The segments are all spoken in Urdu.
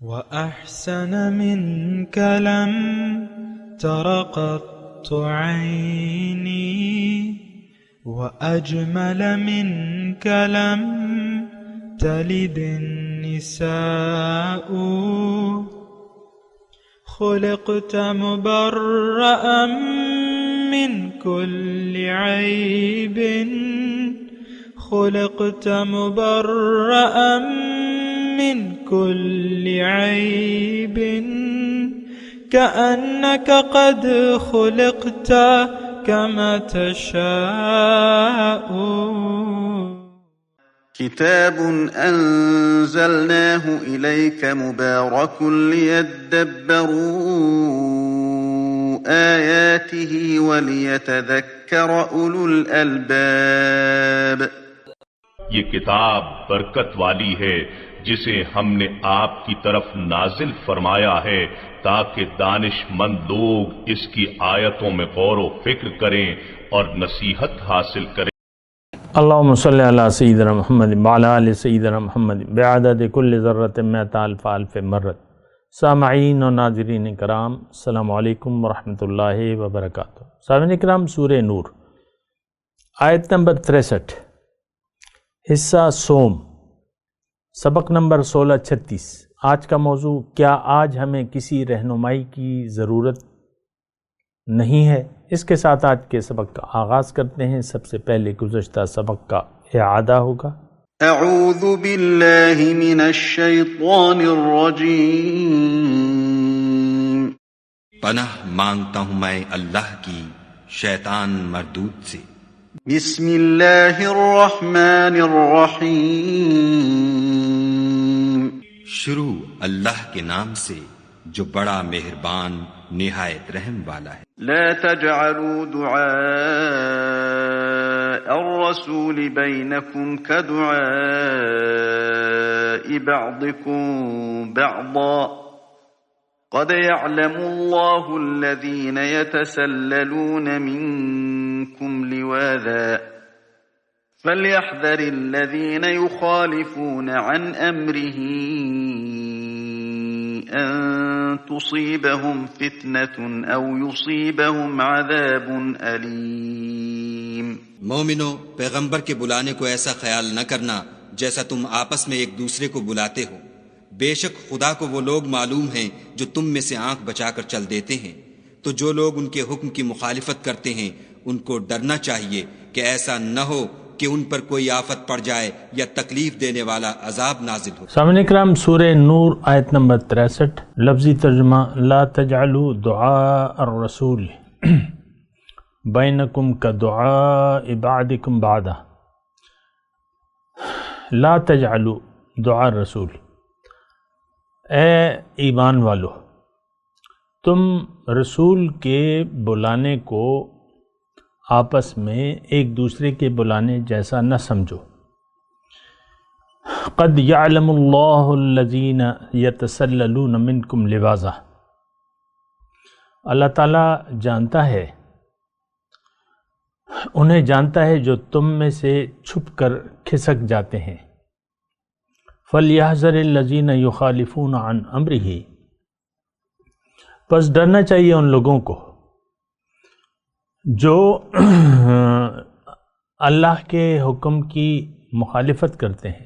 وأحسن منك لم تر قط عيني، وأجمل منك لم تلد النساء. خلقت مبرأ من كل عيب، خلقت مبرأ من كل عيب، كأنك قد خلقت كما تشاء. كتاب أنزلناه إليك مبارك ليدبروا آياته وليتذكر أولو الألباب. یہ کتاب برکت والی ہے جسے ہم نے آپ کی طرف نازل فرمایا ہے تاکہ دانش مند لوگ اس کی آیتوں میں غور و فکر کریں اور نصیحت حاصل کریں۔ اللہم صلی علی سیدنا محمد وعلی آل سیدنا محمد بعدد کل ذرۃ مئۃ الف الف مرۃ۔ سامعین و ناظرین کرام، السلام علیکم ورحمۃ اللہ وبرکاتہ۔ سامعین کرام، سورہ نور آیت نمبر 63، حصہ سوم، سبق نمبر 1636۔ آج کا موضوع، کیا آج ہمیں کسی رہنمائی کی ضرورت نہیں ہے؟ اس کے ساتھ آج کے سبق کا آغاز کرتے ہیں۔ سب سے پہلے گزشتہ سبق کا اعادہ ہوگا۔ اعوذ باللہ من الشیطان الرجیم۔ پناہ مانگتا ہوں میں اللہ کی شیطان مردود سے۔ بسم اللہ الرحمن الرحیم۔ شروع اللہ کے نام سے جو بڑا مہربان نہایت رحم والا ہے۔ لا تجعلوا دعاء الرسول بينكم كدعاء بعضكم بعضا، قد يعلم الله الذين يتسللون منكم لواذا، فليحذر الذين يخالفون عن أمره أن تصيبهم فتنة أو يصيبهم عذاب أليم۔ مومنو، پیغمبر کے بلانے کو ایسا خیال نہ کرنا جیسا تم آپس میں ایک دوسرے کو بلاتے ہو۔ بے شک خدا کو وہ لوگ معلوم ہیں جو تم میں سے آنکھ بچا کر چل دیتے ہیں، تو جو لوگ ان کے حکم کی مخالفت کرتے ہیں ان کو ڈرنا چاہیے کہ ایسا نہ ہو کہ ان پر کوئی آفت پڑ جائے یا تکلیف دینے والا عذاب نازل ہو۔ سامعین کرام، سورہ نور آیت نمبر 63، لفظی ترجمہ، لا تجعلوا دعاء الرسول بینکم کدعاء بعضکم بعضا۔ لا تجعلوا دعاء الرسول، اے ایمان والو، تم رسول کے بلانے کو آپس میں ایک دوسرے کے بلانے جیسا نہ سمجھو۔ قد یعلم اللہ الذین یتسللون منکم لواذا، اللہ تعالیٰ جانتا ہے، انہیں جانتا ہے جو تم میں سے چھپ کر کھسک جاتے ہیں۔ فَلْيَحْذَرِ الَّذِينَ يُخَالِفُونَ عَنْ أَمْرِهِ، پس ڈرنا چاہیے ان لوگوں کو جو اللہ کے حکم کی مخالفت کرتے ہیں،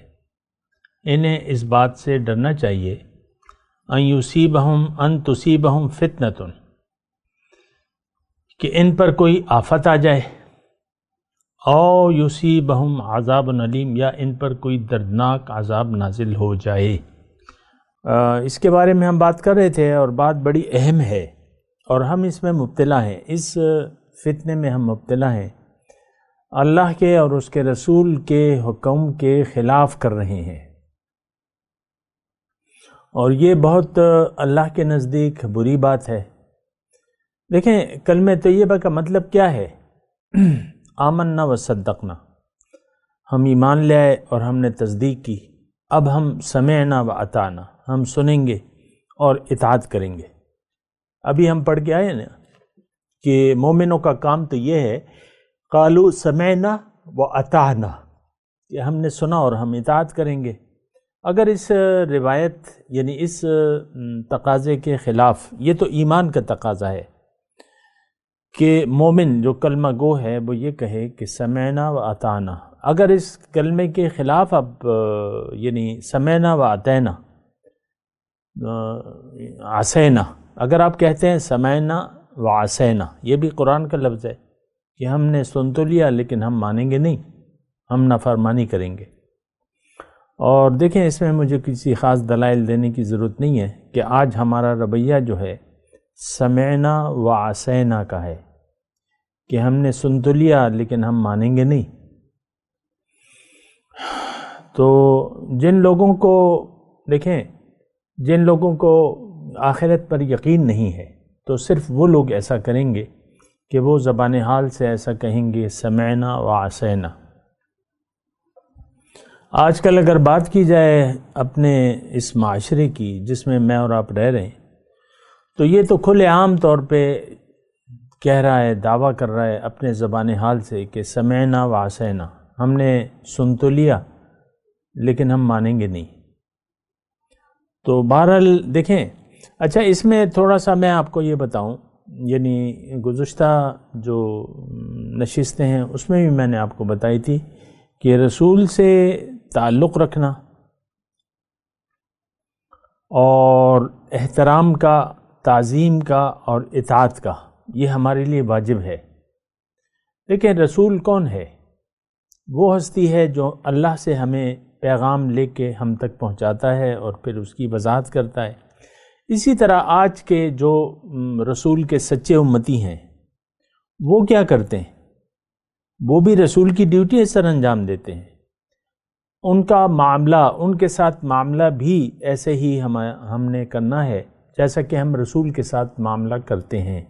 انہیں اس بات سے ڈرنا چاہیے ان تصیبہم فتنۃ، کہ ان پر کوئی آفت آ جائے، او یصیبہم عذاب علیم، یا ان پر کوئی دردناک عذاب نازل ہو جائے۔ اس کے بارے میں ہم بات کر رہے تھے اور بات بڑی اہم ہے اور ہم اس میں مبتلا ہیں، اس فتنے میں ہم مبتلا ہیں۔ اللہ کے اور اس کے رسول کے حکم کے خلاف کر رہے ہیں، اور یہ بہت اللہ کے نزدیک بری بات ہے۔ دیکھیں، کلمہ طیبہ کا مطلب کیا ہے؟ آمنا و صدقنا، ہم ایمان لے آئے اور ہم نے تصدیق کی، اب ہم سمعنا و اطعنا، ہم سنیں گے اور اطاعت کریں گے۔ ابھی ہم پڑھ کے آئے نا کہ مومنوں کا کام تو یہ ہے، قالوا سمعنا و اطعنا، کہ ہم نے سنا اور ہم اطاعت کریں گے۔ اگر اس روایت یعنی اس تقاضے کے خلاف، یہ تو ایمان کا تقاضا ہے کہ مومن جو کلمہ گو ہے وہ یہ کہے کہ سمعنا و اطعنا، اگر اس کلمے کے خلاف اب یعنی سمعنا و اطعنا عصینا، اگر آپ کہتے ہیں سمعنا و عصینا، یہ بھی قرآن کا لفظ ہے کہ ہم نے سن تو لیا لیکن ہم مانیں گے نہیں، ہم نافرمانی کریں گے۔ اور دیکھیں اس میں مجھے کسی خاص دلائل دینے کی ضرورت نہیں ہے کہ آج ہمارا رویہ جو ہے سمعنا و عصینا کا ہے کہ ہم نے سن تو لیا لیکن ہم مانیں گے نہیں۔ تو جن لوگوں کو دیکھیں، جن لوگوں کو آخرت پر یقین نہیں ہے تو صرف وہ لوگ ایسا کریں گے کہ وہ زبان حال سے ایسا کہیں گے سمعنا و عصینا۔ آج کل اگر بات کی جائے اپنے اس معاشرے کی جس میں میں اور آپ رہ رہے ہیں، تو یہ تو کھلے عام طور پہ کہہ رہا ہے، دعویٰ کر رہا ہے اپنے زبان حال سے کہ سمعنا و عصینا، ہم نے سن تو لیا لیکن ہم مانیں گے نہیں۔ تو بہرحال دیکھیں، اچھا اس میں تھوڑا سا میں آپ کو یہ بتاؤں، یعنی گزشتہ جو نشستیں ہیں اس میں بھی میں نے آپ کو بتائی تھی کہ رسول سے تعلق رکھنا اور احترام کا، تعظیم کا اور اطاعت کا، یہ ہمارے لیے واجب ہے۔ دیکھیں رسول کون ہے؟ وہ ہستی ہے جو اللہ سے ہمیں پیغام لے کے ہم تک پہنچاتا ہے اور پھر اس کی وضاحت کرتا ہے۔ اسی طرح آج کے جو رسول کے سچے امتی ہیں وہ کیا کرتے ہیں؟ وہ بھی رسول کی ڈیوٹی اس طرح انجام دیتے ہیں۔ ان کا معاملہ، ان کے ساتھ معاملہ بھی ایسے ہی ہم نے کرنا ہے جیسا کہ ہم رسول کے ساتھ معاملہ کرتے ہیں۔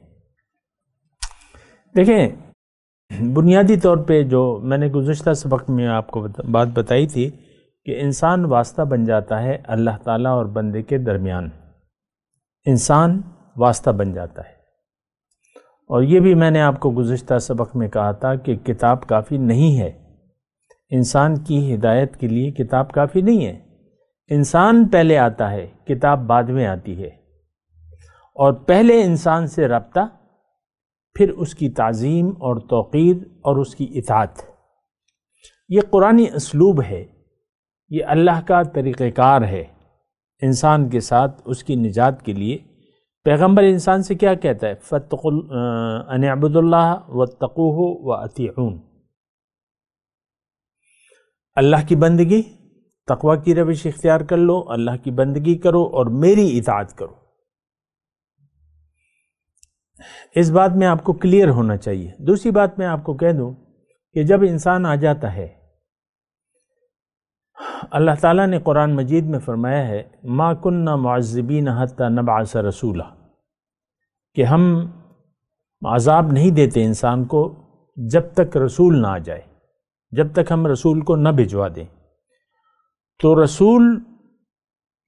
دیکھیں بنیادی طور پہ جو میں نے گزشتہ سبق میں آپ کو بات بتائی تھی کہ انسان واسطہ بن جاتا ہے اللہ تعالیٰ اور بندے کے درمیان، انسان واسطہ بن جاتا ہے۔ اور یہ بھی میں نے آپ کو گزشتہ سبق میں کہا تھا کہ کتاب کافی نہیں ہے، انسان کی ہدایت کے لیے کتاب کافی نہیں ہے، انسان پہلے آتا ہے، کتاب بعد میں آتی ہے۔ اور پہلے انسان سے رابطہ، پھر اس کی تعظیم اور توقیر اور اس کی اطاعت، یہ قرآنی اسلوب ہے، یہ اللہ کا طریقہ کار ہے انسان کے ساتھ اس کی نجات کے لیے۔ پیغمبر انسان سے کیا کہتا ہے؟ فَاتَّقُوا أَنِ اعْبُدُوا اللَّهَ وَاتَّقُوهُ وَأَطِيعُونِ، اللہ کی بندگی، تقوی کی روش اختیار کر لو، اللہ کی بندگی کرو اور میری اطاعت کرو۔ اس بات میں آپ کو کلیئر ہونا چاہیے۔ دوسری بات میں آپ کو کہہ دوں کہ جب انسان آ جاتا ہے، اللہ تعالیٰ نے قرآن مجید میں فرمایا ہے ما کننا معذبین حتی نبعث رسولا، کہ ہم عذاب نہیں دیتے انسان کو جب تک رسول نہ آ جائے، جب تک ہم رسول کو نہ بھجوا دیں۔ تو رسول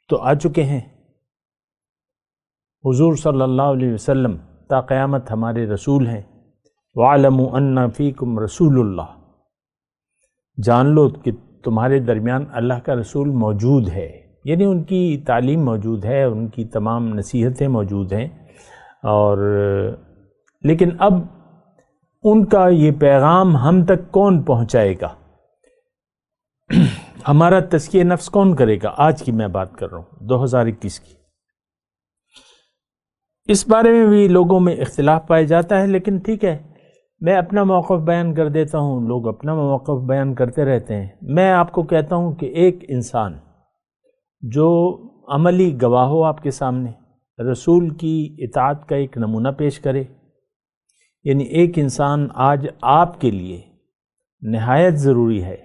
تو آ چکے ہیں، حضور صلی اللہ علیہ وسلم تا قیامت ہمارے رسول ہیں۔ وَاعْلَمُوا أَنَّ فِيكُمْ رَسُولُ اللَّهِ، جان لو کہ تمہارے درمیان اللہ کا رسول موجود ہے، یعنی ان کی تعلیم موجود ہے، ان کی تمام نصیحتیں موجود ہیں۔ اور لیکن اب ان کا یہ پیغام ہم تک کون پہنچائے گا؟ ہمارا تزکیہ نفس کون کرے گا؟ آج کی میں بات کر رہا ہوں، 2021 کی۔ اس بارے میں بھی لوگوں میں اختلاف پایا جاتا ہے، لیکن ٹھیک ہے، میں اپنا موقف بیان کر دیتا ہوں، لوگ اپنا موقف بیان کرتے رہتے ہیں۔ میں آپ کو کہتا ہوں کہ ایک انسان جو عملی گواہ ہو آپ کے سامنے، رسول کی اطاعت کا ایک نمونہ پیش کرے، یعنی ایک انسان آج آپ کے لیے نہایت ضروری ہے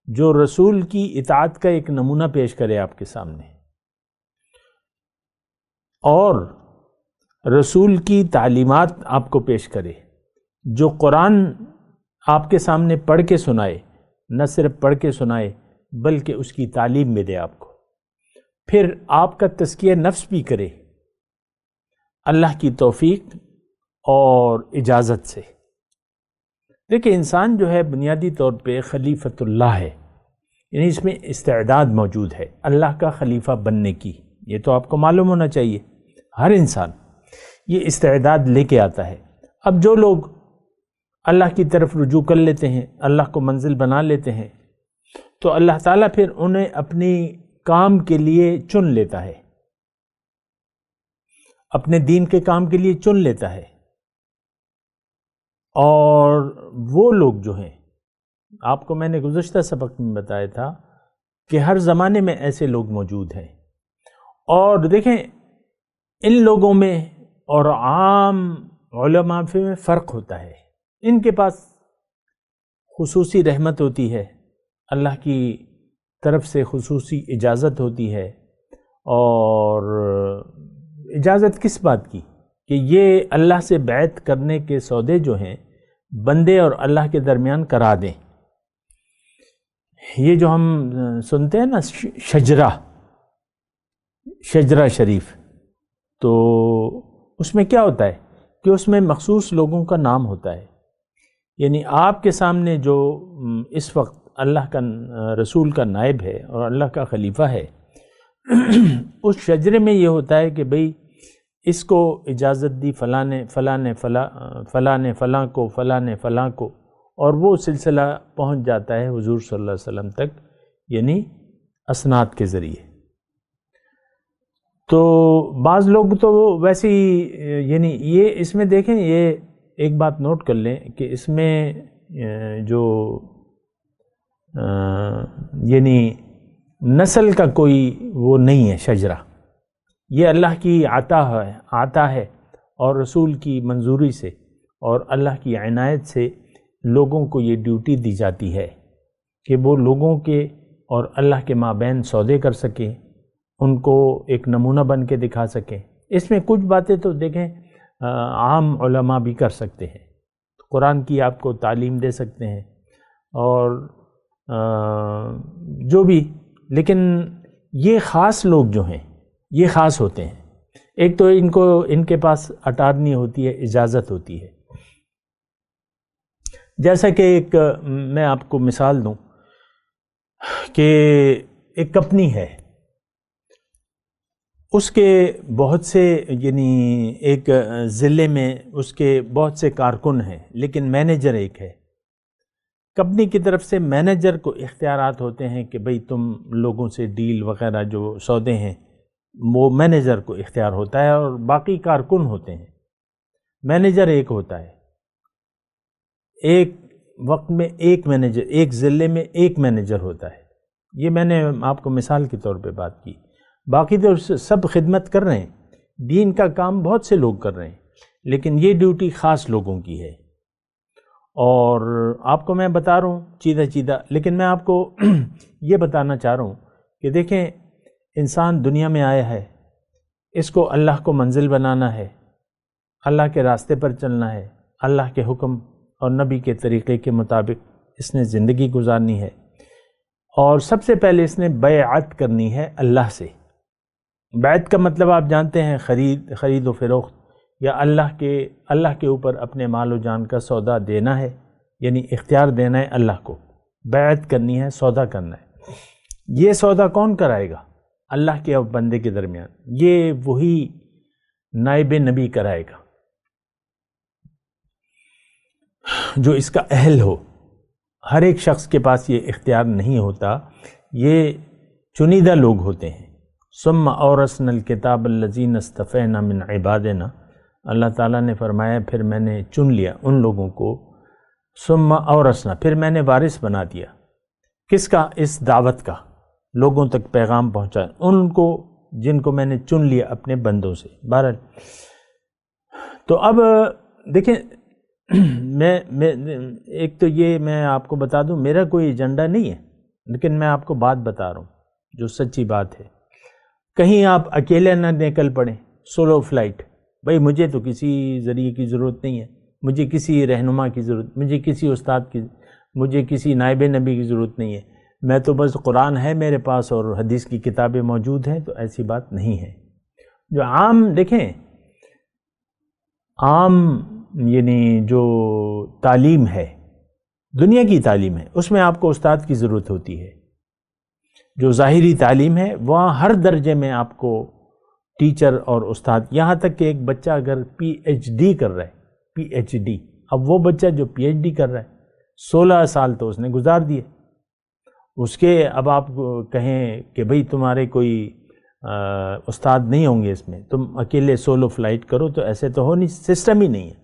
جو رسول کی اطاعت کا ایک نمونہ پیش کرے آپ کے سامنے، اور رسول کی تعلیمات آپ کو پیش کرے، جو قرآن آپ کے سامنے پڑھ کے سنائے، نہ صرف پڑھ کے سنائے بلکہ اس کی تعلیم بھی دے آپ کو، پھر آپ کا تزکیہ نفس بھی کرے اللہ کی توفیق اور اجازت سے۔ دیکھیں انسان جو ہے بنیادی طور پہ خلیفۃ اللہ ہے، یعنی اس میں استعداد موجود ہے اللہ کا خلیفہ بننے کی. یہ تو آپ کو معلوم ہونا چاہیے. ہر انسان یہ استعداد لے کے آتا ہے. اب جو لوگ اللہ کی طرف رجوع کر لیتے ہیں، اللہ کو منزل بنا لیتے ہیں، تو اللہ تعالیٰ پھر انہیں اپنی کام کے لیے چن لیتا ہے، اپنے دین کے کام کے لیے چن لیتا ہے. اور وہ لوگ جو ہیں، آپ کو میں نے گزشتہ سبق میں بتایا تھا کہ ہر زمانے میں ایسے لوگ موجود ہیں. اور دیکھیں ان لوگوں میں اور عام علماء میں فرق ہوتا ہے. ان کے پاس خصوصی رحمت ہوتی ہے، اللہ کی طرف سے خصوصی اجازت ہوتی ہے. اور اجازت کس بات کی؟ کہ یہ اللہ سے بیعت کرنے کے سودے جو ہیں بندے اور اللہ کے درمیان کرا دیں. یہ جو ہم سنتے ہیں نا شجرہ شریف، تو اس میں کیا ہوتا ہے کہ اس میں مخصوص لوگوں کا نام ہوتا ہے. یعنی آپ کے سامنے جو اس وقت اللہ کا رسول کا نائب ہے اور اللہ کا خلیفہ ہے، اس شجرے میں یہ ہوتا ہے کہ بھئی اس کو اجازت دی فلاں نے فلاں کو، اور وہ سلسلہ پہنچ جاتا ہے حضور صلی اللہ علیہ وسلم تک، یعنی اسناد کے ذریعے. تو بعض لوگ تو ویسے ہی، یعنی یہ اس میں دیکھیں، یہ ایک بات نوٹ کر لیں کہ اس میں جو یعنی نسل کا کوئی وہ نہیں ہے شجرہ. یہ اللہ کی عطا ہے اور رسول کی منظوری سے اور اللہ کی عنایت سے لوگوں کو یہ ڈیوٹی دی جاتی ہے کہ وہ لوگوں کے اور اللہ کے مابین سودے کر سکیں، ان کو ایک نمونہ بن کے دکھا سکیں. اس میں کچھ باتیں تو دیکھیں عام علماء بھی کر سکتے ہیں، قرآن کی آپ کو تعلیم دے سکتے ہیں اور جو بھی، لیکن یہ خاص لوگ جو ہیں یہ خاص ہوتے ہیں. ایک تو ان کے پاس اٹارنی ہوتی ہے، اجازت ہوتی ہے. جیسا کہ ایک میں آپ کو مثال دوں کہ ایک کمپنی ہے، اس کے بہت سے، یعنی ایک ضلع میں اس کے بہت سے کارکن ہیں، لیکن مینیجر ایک ہے. کمپنی کی طرف سے مینیجر کو اختیارات ہوتے ہیں کہ بھئی تم لوگوں سے ڈیل وغیرہ جو سودے ہیں وہ مینیجر کو اختیار ہوتا ہے، اور باقی کارکن ہوتے ہیں. مینیجر ایک ہوتا ہے، ایک وقت میں ایک مینیجر، ایک ضلع میں ایک مینیجر ہوتا ہے. یہ میں نے آپ کو مثال کے طور پہ بات کی. باقی تو سب خدمت کر رہے ہیں، دین کا کام بہت سے لوگ کر رہے ہیں، لیکن یہ ڈیوٹی خاص لوگوں کی ہے. اور آپ کو میں بتا رہا ہوں چیدہ، لیکن میں آپ کو یہ بتانا چاہ رہا ہوں کہ دیکھیں انسان دنیا میں آیا ہے، اس کو اللہ کو منزل بنانا ہے، اللہ کے راستے پر چلنا ہے، اللہ کے حکم اور نبی کے طریقے کے مطابق اس نے زندگی گزارنی ہے. اور سب سے پہلے اس نے بیعت کرنی ہے اللہ سے. بیعت کا مطلب آپ جانتے ہیں، خرید و فروخت، یا اللہ کے اوپر اپنے مال و جان کا سودا دینا ہے، یعنی اختیار دینا ہے اللہ کو. بیعت کرنی ہے، سودا کرنا ہے. یہ سودا کون کرائے گا؟ اللہ کے اور بندے کے درمیان. یہ وہی نائب نبی کرائے گا جو اس کا اہل ہو. ہر ایک شخص کے پاس یہ اختیار نہیں ہوتا، یہ چنیدہ لوگ ہوتے ہیں. ثم اورثنا الکتاب الذین اصطفینا من عبادنا، اللہ تعالیٰ نے فرمایا پھر میں نے چن لیا ان لوگوں کو. ثم اورثنا، پھر میں نے وارث بنا دیا. کس کا؟ اس دعوت کا، لوگوں تک پیغام پہنچا ان کو جن کو میں نے چن لیا اپنے بندوں سے. بہرحال تو اب دیکھیں، میں ایک تو یہ میں آپ کو بتا دوں، میرا کوئی ایجنڈا نہیں ہے، لیکن میں آپ کو بات بتا رہا ہوں جو سچی بات ہے. کہیں آپ اکیلے نہ نکل پڑیں، سولو فلائٹ. بھئی مجھے تو کسی ذریعے کی ضرورت نہیں ہے، مجھے کسی رہنما کی ضرورت، مجھے کسی استاد کی، مجھے کسی نائب نبی کی ضرورت نہیں ہے. میں تو بس قرآن ہے میرے پاس اور حدیث کی کتابیں موجود ہیں. تو ایسی بات نہیں ہے. جو عام دیکھیں، عام یعنی جو تعلیم ہے، دنیا کی تعلیم ہے، اس میں آپ کو استاد کی ضرورت ہوتی ہے. جو ظاہری تعلیم ہے وہاں ہر درجے میں آپ کو ٹیچر اور استاد، یہاں تک کہ ایک بچہ اگر پی ایچ ڈی کر رہا ہے، پی ایچ ڈی، اب وہ بچہ جو پی ایچ ڈی کر رہا ہے 16 سال تو اس نے گزار دیے، اس کے اب آپ کہیں کہ بھئی تمہارے کوئی استاد نہیں ہوں گے اس میں، تم اکیلے سولو فلائٹ کرو، تو ایسے تو ہو نہیں، سسٹم ہی نہیں ہے۔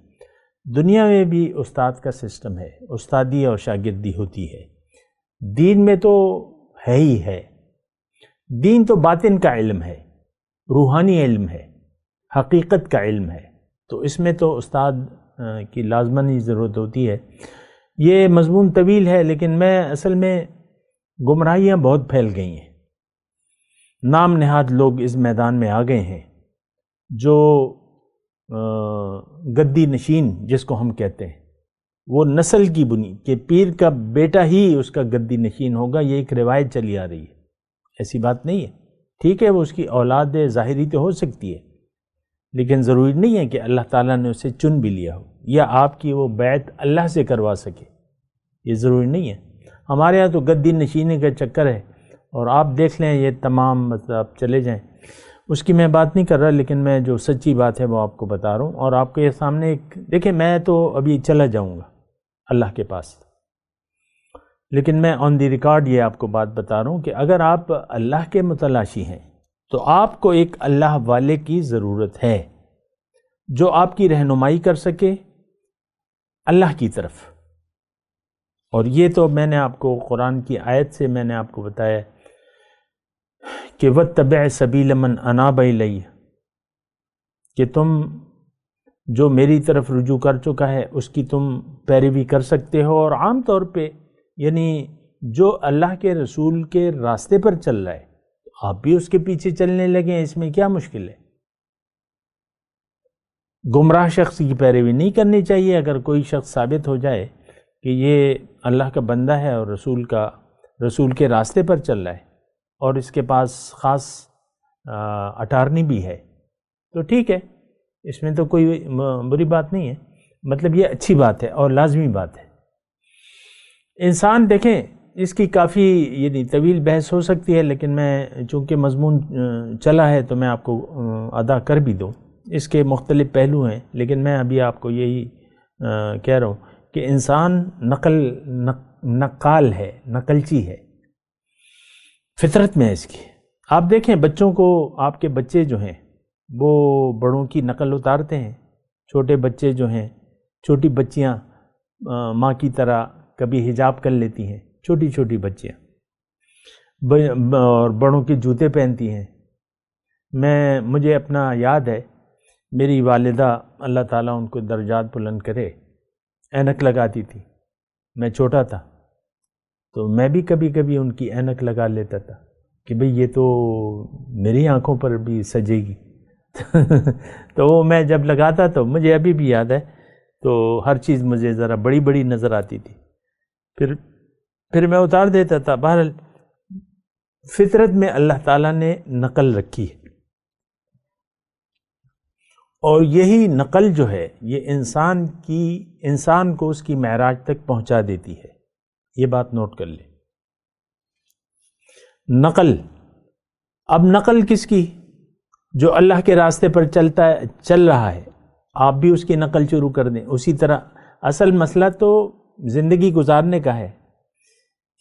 دنیا میں بھی استاد کا سسٹم ہے، استادی اور شاگردی ہوتی ہے، دین میں تو ہے ہی ہے۔ دین تو باطن کا علم ہے، روحانی علم ہے، حقیقت کا علم ہے، تو اس میں تو استاد کی لازمانی ضرورت ہوتی ہے۔ یہ مضمون طویل ہے، لیکن میں اصل میں گمراہیاں بہت پھیل گئی ہیں، نام نہاد لوگ اس میدان میں آ گئے ہیں، جو گدی نشین جس کو ہم کہتے ہیں، وہ نسل کی بنی کہ پیر کا بیٹا ہی اس کا گدی نشین ہوگا، یہ ایک روایت چلی آ رہی ہے، ایسی بات نہیں ہے۔ ٹھیک ہے، وہ اس کی اولاد ظاہری تو ہو سکتی ہے، لیکن ضروری نہیں ہے کہ اللہ تعالیٰ نے اسے چن بھی لیا ہو یا آپ کی وہ بیعت اللہ سے کروا سکے، یہ ضروری نہیں ہے۔ ہمارے یہاں تو گدی نشینے کا چکر ہے، اور آپ دیکھ لیں یہ تمام مطلب چلے جائیں، اس کی میں بات نہیں کر رہا، لیکن میں جو سچی بات ہے وہ آپ کو بتا رہا ہوں، اور آپ کے سامنے دیکھیں، میں تو ابھی چلا جاؤں گا اللہ کے پاس، لیکن میں آن دی ریکارڈ یہ آپ کو بات بتا رہا ہوں کہ اگر آپ اللہ کے متلاشی ہیں تو آپ کو ایک اللہ والے کی ضرورت ہے جو آپ کی رہنمائی کر سکے اللہ کی طرف، اور یہ تو میں نے آپ کو قرآن کی آیت سے میں نے آپ کو بتایا کہ وَاتَّبِعْ سَبِيلَ مَنْ أَنَابَ إِلَيَّ، کہ تم جو میری طرف رجوع کر چکا ہے اس کی تم پیروی کر سکتے ہو، اور عام طور پہ یعنی جو اللہ کے رسول کے راستے پر چل رہا ہے آپ بھی اس کے پیچھے چلنے لگیں، اس میں کیا مشکل ہے؟ گمراہ شخص کی پیروی نہیں کرنی چاہیے۔ اگر کوئی شخص ثابت ہو جائے کہ یہ اللہ کا بندہ ہے اور رسول کے راستے پر چل رہا ہے اور اس کے پاس خاص اٹارنی بھی ہے تو ٹھیک ہے، اس میں تو کوئی بری بات نہیں ہے، مطلب یہ اچھی بات ہے اور لازمی بات ہے۔ انسان دیکھیں، اس کی کافی یعنی طویل بحث ہو سکتی ہے، لیکن میں چونکہ مضمون چلا ہے تو میں آپ کو ادا کر بھی دوں۔ اس کے مختلف پہلو ہیں، لیکن میں ابھی آپ کو یہی کہہ رہا ہوں کہ انسان نقال ہے، نقلچی ہے، فطرت میں اس کی۔ آپ دیکھیں بچوں کو، آپ کے بچے جو ہیں وہ بڑوں کی نقل اتارتے ہیں، چھوٹے بچے جو ہیں، چھوٹی بچیاں ماں کی طرح کبھی حجاب کر لیتی ہیں، چھوٹی چھوٹی بچیاں، اور بڑوں کے جوتے پہنتی ہیں۔ مجھے اپنا یاد ہے، میری والدہ اللہ تعالیٰ ان کو درجات بلند کرے، اینک لگاتی تھی، میں چھوٹا تھا تو میں بھی کبھی کبھی ان کی اینک لگا لیتا تھا کہ بھئی یہ تو میری آنکھوں پر بھی سجے گی تو وہ میں جب لگاتا تو مجھے ابھی بھی یاد ہے، تو ہر چیز مجھے ذرا بڑی بڑی نظر آتی تھی، پھر میں اتار دیتا تھا۔ بہرحال فطرت میں اللہ تعالیٰ نے نقل رکھی ہے، اور یہی نقل جو ہے یہ انسان کو اس کی معراج تک پہنچا دیتی ہے۔ یہ بات نوٹ کر لیں، نقل۔ اب نقل کس کی؟ جو اللہ کے راستے پر چل رہا ہے، آپ بھی اس کی نقل شروع کر دیں اسی طرح۔ اصل مسئلہ تو زندگی گزارنے کا ہے۔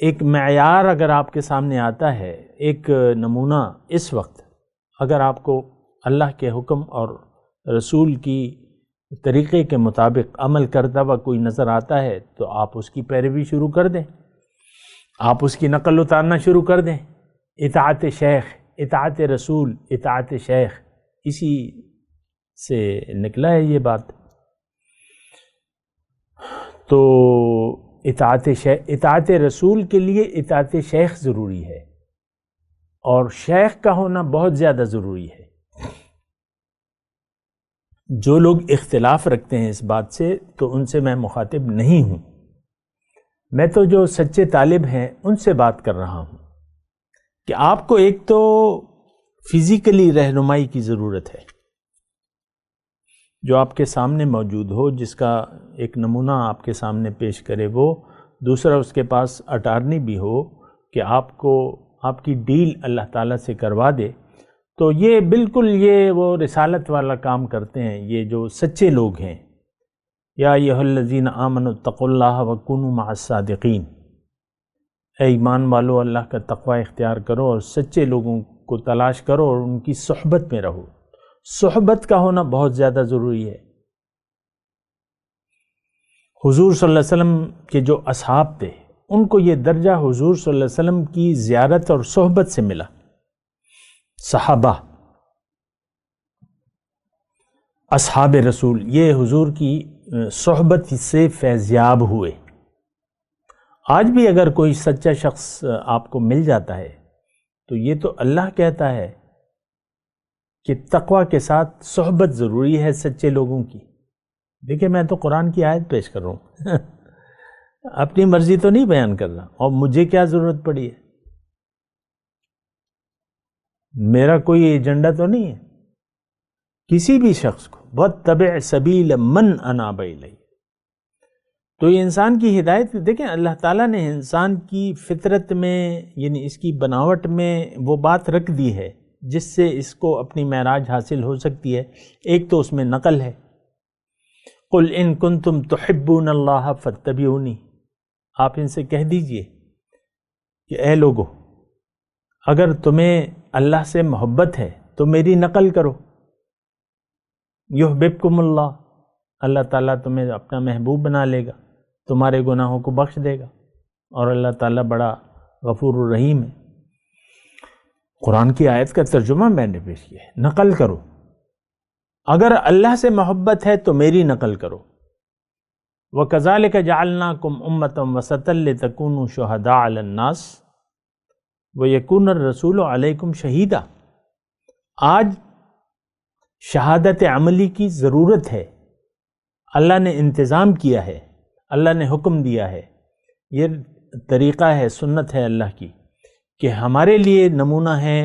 ایک معیار اگر آپ کے سامنے آتا ہے، ایک نمونہ اس وقت اگر آپ کو اللہ کے حکم اور رسول کی طریقے کے مطابق عمل کرتا ہوا کوئی نظر آتا ہے تو آپ اس کی پیروی شروع کر دیں، آپ اس کی نقل اتارنا شروع کر دیں۔ اطاعت شیخ، اطاعت رسول، اطاعت شیخ، اسی سے نکلا ہے یہ بات۔ تو اطاعت رسول کے لیے اطاعت شیخ ضروری ہے، اور شیخ کا ہونا بہت زیادہ ضروری ہے۔ جو لوگ اختلاف رکھتے ہیں اس بات سے تو ان سے میں مخاطب نہیں ہوں، میں تو جو سچے طالب ہیں ان سے بات کر رہا ہوں کہ آپ کو ایک تو فزیکلی رہنمائی کی ضرورت ہے جو آپ کے سامنے موجود ہو، جس کا ایک نمونہ آپ کے سامنے پیش کرے وہ، دوسرا اس کے پاس اٹارنی بھی ہو کہ آپ کو آپ کی ڈیل اللہ تعالیٰ سے کروا دے، تو یہ بالکل یہ وہ رسالت والا کام کرتے ہیں یہ جو سچے لوگ ہیں۔ یا ایھا الذین آمنوا اتقوا اللہ وکونوا مع الصادقین، اے ایمان والو اللہ کا تقوی اختیار کرو اور سچے لوگوں کو تلاش کرو اور ان کی صحبت میں رہو۔ صحبت کا ہونا بہت زیادہ ضروری ہے۔ حضور صلی اللہ علیہ وسلم کے جو اصحاب تھے ان کو یہ درجہ حضور صلی اللہ علیہ وسلم کی زیارت اور صحبت سے ملا۔ صحابہ، اصحاب رسول، یہ حضور کی صحبت سے فیضیاب ہوئے۔ آج بھی اگر کوئی سچا شخص آپ کو مل جاتا ہے تو یہ تو اللہ کہتا ہے کہ تقوی کے ساتھ صحبت ضروری ہے سچے لوگوں کی۔ دیکھیں میں تو قرآن کی آیت پیش کر رہا ہوں اپنی مرضی تو نہیں بیان کر رہا، اور مجھے کیا ضرورت پڑی ہے، میرا کوئی ایجنڈا تو نہیں ہے۔ کسی بھی شخص کو وَاتَّبِعْ سَبِيلَ مَنْ أَنَابَ إِلَيَّ، تو یہ انسان کی ہدایت، دیکھیں اللہ تعالیٰ نے انسان کی فطرت میں یعنی اس کی بناوٹ میں وہ بات رکھ دی ہے جس سے اس کو اپنی معراج حاصل ہو سکتی ہے۔ ایک تو اس میں نقل ہے، قُلْ إِن كُنتُمْ تُحِبُّونَ اللَّهَ فَاتَّبِعُونِي، آپ ان سے کہہ دیجئے کہ اے لوگو اگر تمہیں اللہ سے محبت ہے تو میری نقل کرو، یحببکم اللہ، اللہ تعالیٰ تمہیں اپنا محبوب بنا لے گا، تمہارے گناہوں کو بخش دے گا، اور اللہ تعالیٰ بڑا غفور الرحیم ہے۔ قرآن کی آیت کا ترجمہ میں نے پیش کیا ہے، نقل کرو، اگر اللہ سے محبت ہے تو میری نقل کرو۔ وَكَذَلِكَ جَعَلْنَاكُمْ أُمَّةً وَسَطًا لِتَكُونُوا شُهَدَاءَ عَلَى النَّاسِ وَيَكُونَ الرَّسُولُ عَلَيْكُمْ شَهِيدًا، آج شہادت عملی کی ضرورت ہے، اللہ نے انتظام کیا ہے، اللہ نے حکم دیا ہے، یہ طریقہ ہے، سنت ہے اللہ کی کہ ہمارے لیے نمونہ ہے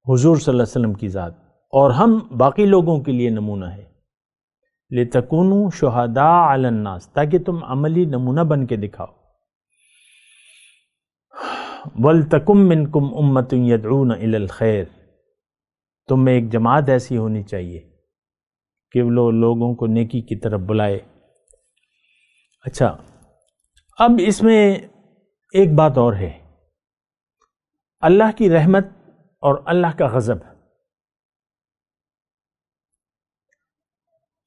حضور صلی اللہ علیہ وسلم کی ذات، اور ہم باقی لوگوں کے لیے نمونہ ہے۔ لِتَكُونُوا شُهَدَاءَ عَلَى النَّاسِ، تاکہ تم عملی نمونہ بن کے دکھاؤ۔ وَلْتَكُن مِّنكُمْ أُمَّةٌ يَدْعُونَ إِلَى الْخَيْرِ، تم میں ایک جماعت ایسی ہونی چاہیے کہ وہ لوگوں کو نیکی کی طرف بلائے۔ اچھا، اب اس میں ایک بات اور ہے، اللہ کی رحمت اور اللہ کا غضب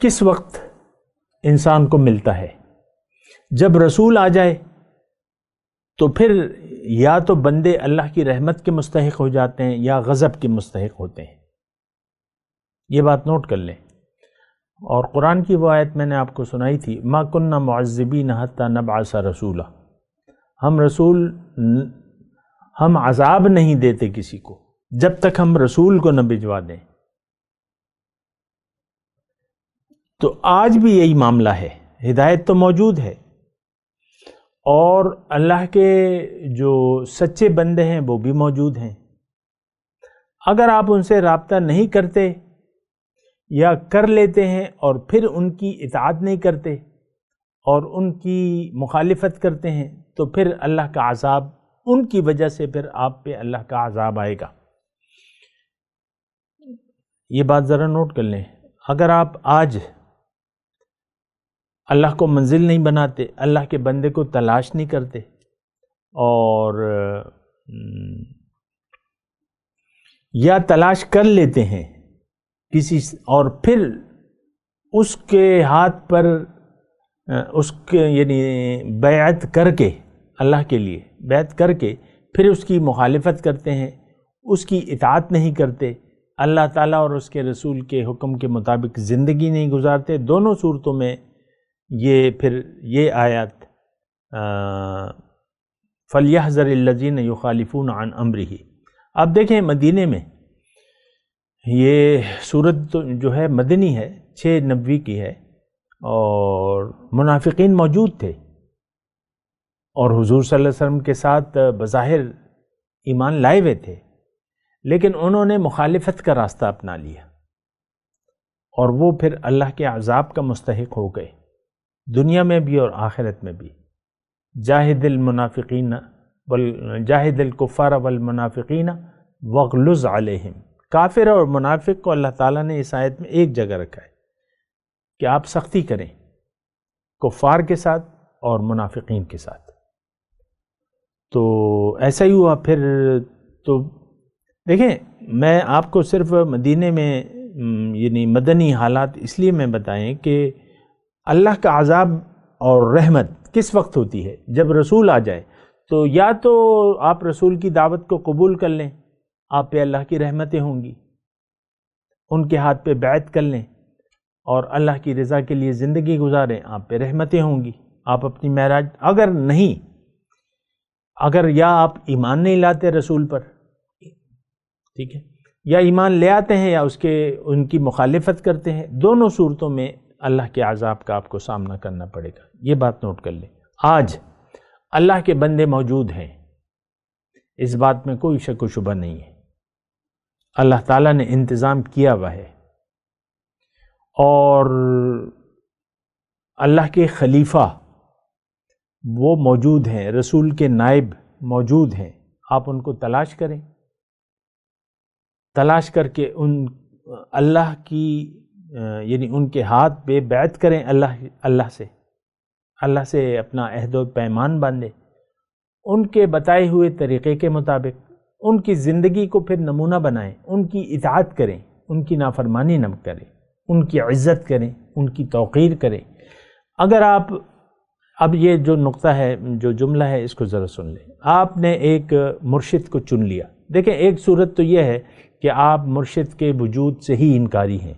کس وقت انسان کو ملتا ہے؟ جب رسول آ جائے تو پھر یا تو بندے اللہ کی رحمت کے مستحق ہو جاتے ہیں یا غضب کے مستحق ہوتے ہیں، یہ بات نوٹ کر لیں۔ اور قرآن کی وہ آیت میں نے آپ کو سنائی تھی، مَا كُنَّا مُعَذِّبِينَ حَتَّى نَبْعَثَ رَسُولًا، ہم عذاب نہیں دیتے کسی کو جب تک ہم رسول کو نہ بھجوا دیں۔ تو آج بھی یہی معاملہ ہے، ہدایت تو موجود ہے، اور اللہ کے جو سچے بندے ہیں وہ بھی موجود ہیں۔ اگر آپ ان سے رابطہ نہیں کرتے یا کر لیتے ہیں اور پھر ان کی اطاعت نہیں کرتے اور ان کی مخالفت کرتے ہیں تو پھر اللہ کا عذاب، ان کی وجہ سے پھر آپ پہ اللہ کا عذاب آئے گا۔ یہ بات ذرا نوٹ کر لیں۔ اگر آپ آج اللہ کو منزل نہیں بناتے، اللہ کے بندے کو تلاش نہیں کرتے، اور یا تلاش کر لیتے ہیں کسی اور پھر اس کے ہاتھ پر اس کے یعنی بیعت کر کے، اللہ کے لیے بیعت کر کے پھر اس کی مخالفت کرتے ہیں، اس کی اطاعت نہیں کرتے، اللہ تعالیٰ اور اس کے رسول کے حکم کے مطابق زندگی نہیں گزارتے، دونوں صورتوں میں یہ پھر یہ آیات فَلْيَحْذَرِ الَّذِينَ يُخَالِفُونَ عَنْ أَمْرِهِ۔ اب دیکھیں مدینے میں یہ سورت جو ہے مدنی ہے، 6 نبوی کی ہے، اور منافقین موجود تھے اور حضور صلی اللہ علیہ وسلم کے ساتھ بظاہر ایمان لائے ہوئے تھے، لیکن انہوں نے مخالفت کا راستہ اپنا لیا اور وہ پھر اللہ کے عذاب کا مستحق ہو گئے، دنیا میں بھی اور آخرت میں بھی۔ جاہد المنافقین جاہد الکفار والمنافقین واغلظ علیہم. کافر اور منافق کو اللہ تعالیٰ نے اس آیت میں ایک جگہ رکھا ہے کہ آپ سختی کریں کفار کے ساتھ اور منافقین کے ساتھ. تو ایسا ہی ہوا. پھر تو دیکھیں، میں آپ کو صرف مدینے میں یعنی مدنی حالات اس لیے میں بتائیں کہ اللہ کا عذاب اور رحمت کس وقت ہوتی ہے؟ جب رسول آ جائے. تو یا تو آپ رسول کی دعوت کو قبول کر لیں، آپ پہ اللہ کی رحمتیں ہوں گی، ان کے ہاتھ پہ بیعت کر لیں اور اللہ کی رضا کے لیے زندگی گزاریں، آپ پہ رحمتیں ہوں گی، آپ اپنی معراج. اگر نہیں، اگر یا آپ ایمان نہیں لاتے رسول پر، ٹھیک ہے، یا ایمان لے آتے ہیں یا ان کی مخالفت کرتے ہیں، دونوں صورتوں میں اللہ کے عذاب کا آپ کو سامنا کرنا پڑے گا. یہ بات نوٹ کر لیں. آج اللہ کے بندے موجود ہیں، اس بات میں کوئی شک و شبہ نہیں ہے. اللہ تعالیٰ نے انتظام کیا ہوا ہے، اور اللہ کے خلیفہ وہ موجود ہیں، رسول کے نائب موجود ہیں. آپ ان کو تلاش کریں، تلاش کر کے اللہ کی یعنی ان کے ہاتھ پہ بیعت کریں، اللہ سے اپنا عہد و پیمان باندھیں، ان کے بتائے ہوئے طریقے کے مطابق ان کی زندگی کو پھر نمونہ بنائیں، ان کی اطاعت کریں، ان کی نافرمانی نہ کریں، ان کی عزت کریں، ان کی توقیر کریں. اگر آپ اب یہ جو نقطہ ہے، جو جملہ ہے، اس کو ذرا سن لیں. آپ نے ایک مرشد کو چن لیا. دیکھیں، ایک صورت تو یہ ہے کہ آپ مرشد کے وجود سے ہی انکاری ہیں،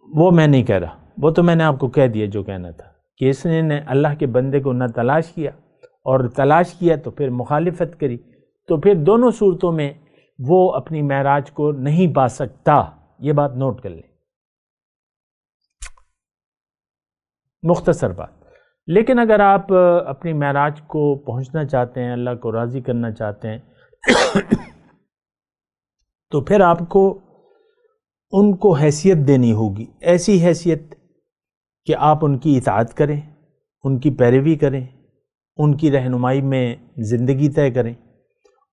وہ میں نہیں کہہ رہا، وہ تو میں نے آپ کو کہہ دیا جو کہنا تھا، کہ اس نے اللہ کے بندے کو نہ تلاش کیا، اور تلاش کیا تو پھر مخالفت کری. تو پھر دونوں صورتوں میں وہ اپنی معراج کو نہیں پا سکتا. یہ بات نوٹ کر لیں، مختصر بات. لیکن اگر آپ اپنی معراج کو پہنچنا چاہتے ہیں، اللہ کو راضی کرنا چاہتے ہیں، تو پھر آپ کو ان کو حیثیت دینی ہوگی، ایسی حیثیت کہ آپ ان کی اطاعت کریں، ان کی پیروی کریں، ان کی رہنمائی میں زندگی طے کریں،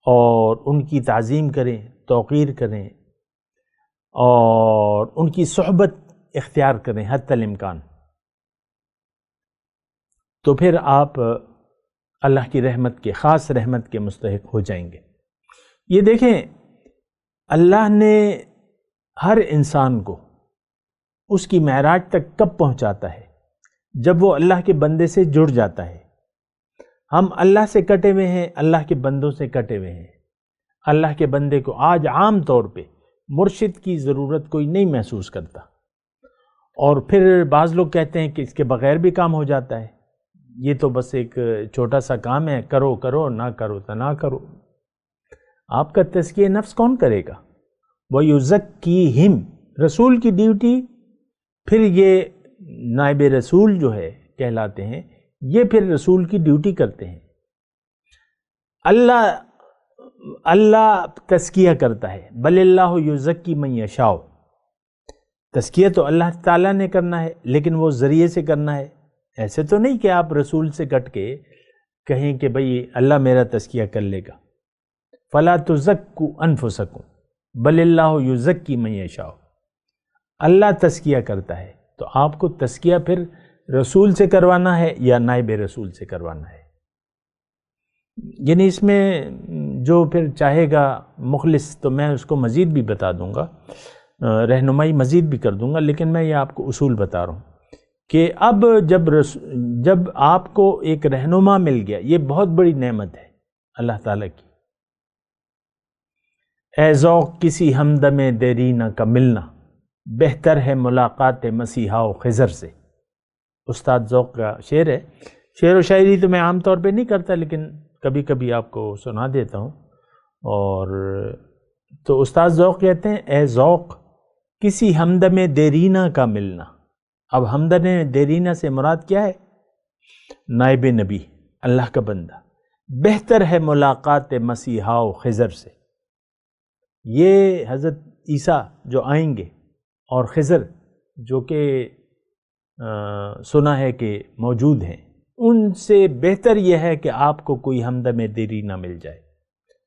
اور ان کی تعظیم کریں، توقیر کریں، اور ان کی صحبت اختیار کریں حتی الامکان. تو پھر آپ اللہ کی رحمت کے، خاص رحمت کے مستحق ہو جائیں گے. یہ دیکھیں، اللہ نے ہر انسان کو اس کی معراج تک کب پہنچاتا ہے؟ جب وہ اللہ کے بندے سے جڑ جاتا ہے. ہم اللہ سے کٹے ہوئے ہیں، اللہ کے بندوں سے کٹے ہوئے ہیں. اللہ کے بندے کو آج عام طور پہ مرشد کی ضرورت کوئی نہیں محسوس کرتا، اور پھر بعض لوگ کہتے ہیں کہ اس کے بغیر بھی کام ہو جاتا ہے، یہ تو بس ایک چھوٹا سا کام ہے، کرو کرو، نہ کرو تو نہ کرو. آپ کا تزکیہ نفس کون کرے گا؟ وَيُزَكِّيهِمْ، رسول کی ڈیوٹی، پھر یہ نائب رسول جو ہے کہلاتے ہیں، یہ پھر رسول کی ڈیوٹی کرتے ہیں. اللہ تزکیہ کرتا ہے. بل اللہ یزکی من یشاء، تزکیہ تو اللہ تعالیٰ نے کرنا ہے، لیکن وہ ذریعے سے کرنا ہے. ایسے تو نہیں کہ آپ رسول سے کٹ کے کہیں کہ بھئی اللہ میرا تزکیہ کر لے گا. فلا تزکوا انفسکم بل اللہ یزکی من یشاء، اللہ تزکیہ کرتا ہے. تو آپ کو تزکیہ پھر رسول سے کروانا ہے یا نائب رسول سے کروانا ہے. یعنی اس میں جو پھر چاہے گا مخلص، تو میں اس کو مزید بھی بتا دوں گا، رہنمائی مزید بھی کر دوں گا، لیکن میں یہ آپ کو اصول بتا رہا ہوں کہ اب جب آپ کو ایک رہنما مل گیا، یہ بہت بڑی نعمت ہے اللہ تعالیٰ کی. اے ذوق کسی ہمدم دیرینہ کا ملنا، بہتر ہے ملاقات مسیحا و خضر سے. استاد ذوق کا شعر ہے. شعر و شاعری تو میں عام طور پہ نہیں کرتا، لیکن کبھی کبھی آپ کو سنا دیتا ہوں. اور تو استاد ذوق کہتے ہیں، اے ذوق کسی ہمدم دیرینہ کا ملنا. اب ہمدم دیرینہ سے مراد کیا ہے؟ نائب نبی، اللہ کا بندہ. بہتر ہے ملاقات مسیحا و خضر سے. یہ حضرت عیسیٰ جو آئیں گے اور خضر جو کہ سنا ہے کہ موجود ہیں، ان سے بہتر یہ ہے کہ آپ کو کوئی ہمدم دیری نہ مل جائے،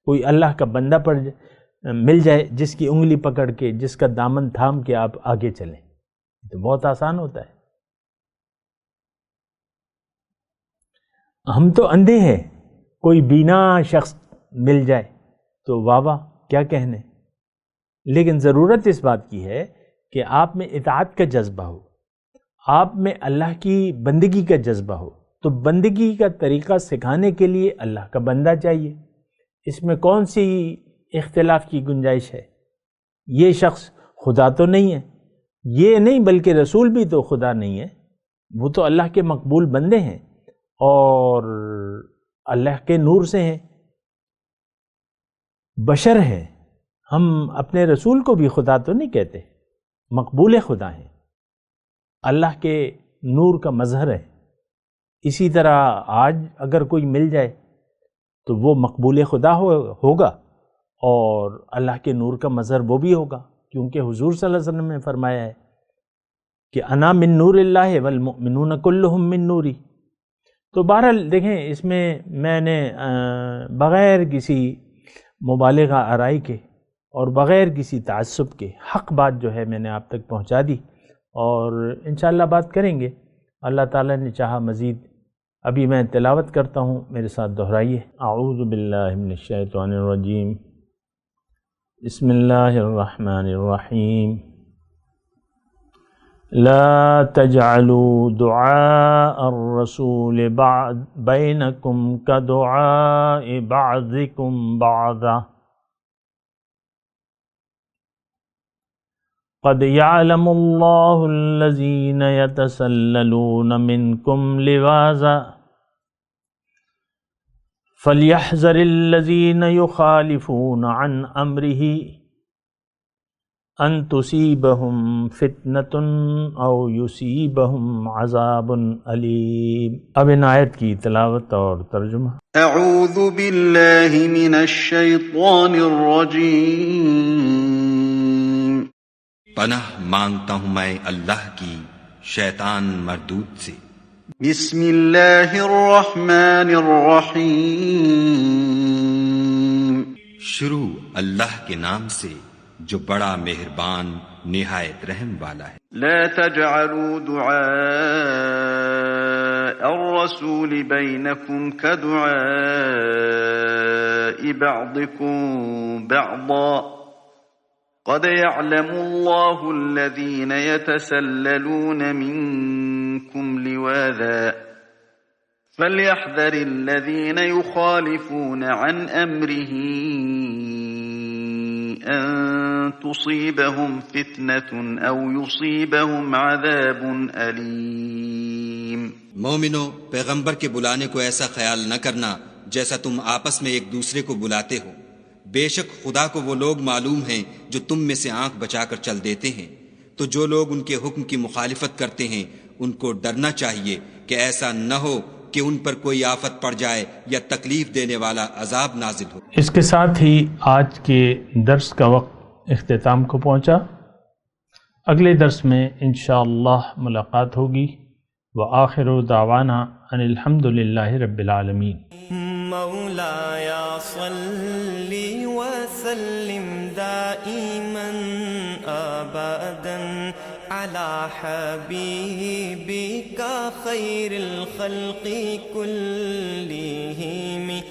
کوئی اللہ کا بندہ مل جائے جس کی انگلی پکڑ کے، جس کا دامن تھام کے آپ آگے چلیں، تو بہت آسان ہوتا ہے۔ ہم تو اندھے ہیں، کوئی بینا شخص مل جائے تو واہ واہ کیا کہنے، لیکن ضرورت اس بات کی ہے کہ آپ میں اطاعت کا جذبہ ہو، آپ میں اللہ کی بندگی کا جذبہ ہو۔ تو بندگی کا طریقہ سکھانے کے لیے اللہ کا بندہ چاہیے، اس میں کون سی اختلاف کی گنجائش ہے؟ یہ شخص خدا تو نہیں ہے، یہ نہیں بلکہ رسول بھی تو خدا نہیں ہے، وہ تو اللہ کے مقبول بندے ہیں اور اللہ کے نور سے ہیں، بشر ہیں۔ ہم اپنے رسول کو بھی خدا تو نہیں کہتے، مقبول خدا ہیں، اللہ کے نور کا مظہر ہے۔ اسی طرح آج اگر کوئی مل جائے تو وہ مقبول خدا ہوگا اور اللہ کے نور کا مظہر وہ بھی ہوگا، کیونکہ حضور صلی اللہ علیہ وسلم نے فرمایا ہے کہ انا من نور اللہ والمؤمنون کلہم من نوری۔ تو بہرحال دیکھیں، اس میں نے بغیر کسی مبالغہ آرائی کے اور بغیر کسی تعصب کے حق بات جو ہے میں نے آپ تک پہنچا دی، اور انشاءاللہ بات کریں گے اللہ تعالیٰ نے چاہا مزید۔ ابھی میں تلاوت کرتا ہوں، میرے ساتھ دہرائیے۔ اعوذ باللہ من الشیطان الرجیم، بسم اللہ الرحمن الرحیم۔ لا تجعلوا دعاء الرسول بینکم کدعاء بعضکم بعضا قد يعلم الله الذين يتسللون منكم لواذا فليحذر الذين يخالفون عن أمره أن تصيبهم فتنة أو يصيبهم عذاب أليم۔ اب ان آیت کی تلاوت اور ترجمہ۔ اعوذ باللہ من الشیطان الرجیم۔ پناہ مانگتا ہوں میں اللہ کی شیطان مردود سے۔ بسم اللہ الرحمن الرحیم۔ شروع اللہ کے نام سے جو بڑا مہربان نہایت رحم والا ہے۔ لا تجعلوا دعاء الرسول بینکم کدعاء بعضکم بعضا قد يعلم الله الذين يتسللون منكم لواذا فليحذر الذين يخالفون عن أمره أن تصيبهم فتنة أو يصيبهم عذاب أليم۔ مومنو، پیغمبر کے بلانے کو ایسا خیال نہ کرنا جیسا تم آپس میں ایک دوسرے کو بلاتے ہو، بے شک خدا کو وہ لوگ معلوم ہیں جو تم میں سے آنکھ بچا کر چل دیتے ہیں۔ تو جو لوگ ان کے حکم کی مخالفت کرتے ہیں ان کو ڈرنا چاہیے کہ ایسا نہ ہو کہ ان پر کوئی آفت پڑ جائے یا تکلیف دینے والا عذاب نازل ہو۔ اس کے ساتھ ہی آج کے درس کا وقت اختتام کو پہنچا۔ اگلے درس میں انشاءاللہ ملاقات ہوگی۔ وآخر دعوانا ان الحمدللہ رب العالمین۔ مولاي صل وسلم دائما أبدا على حبيبك خير الخلق كلهم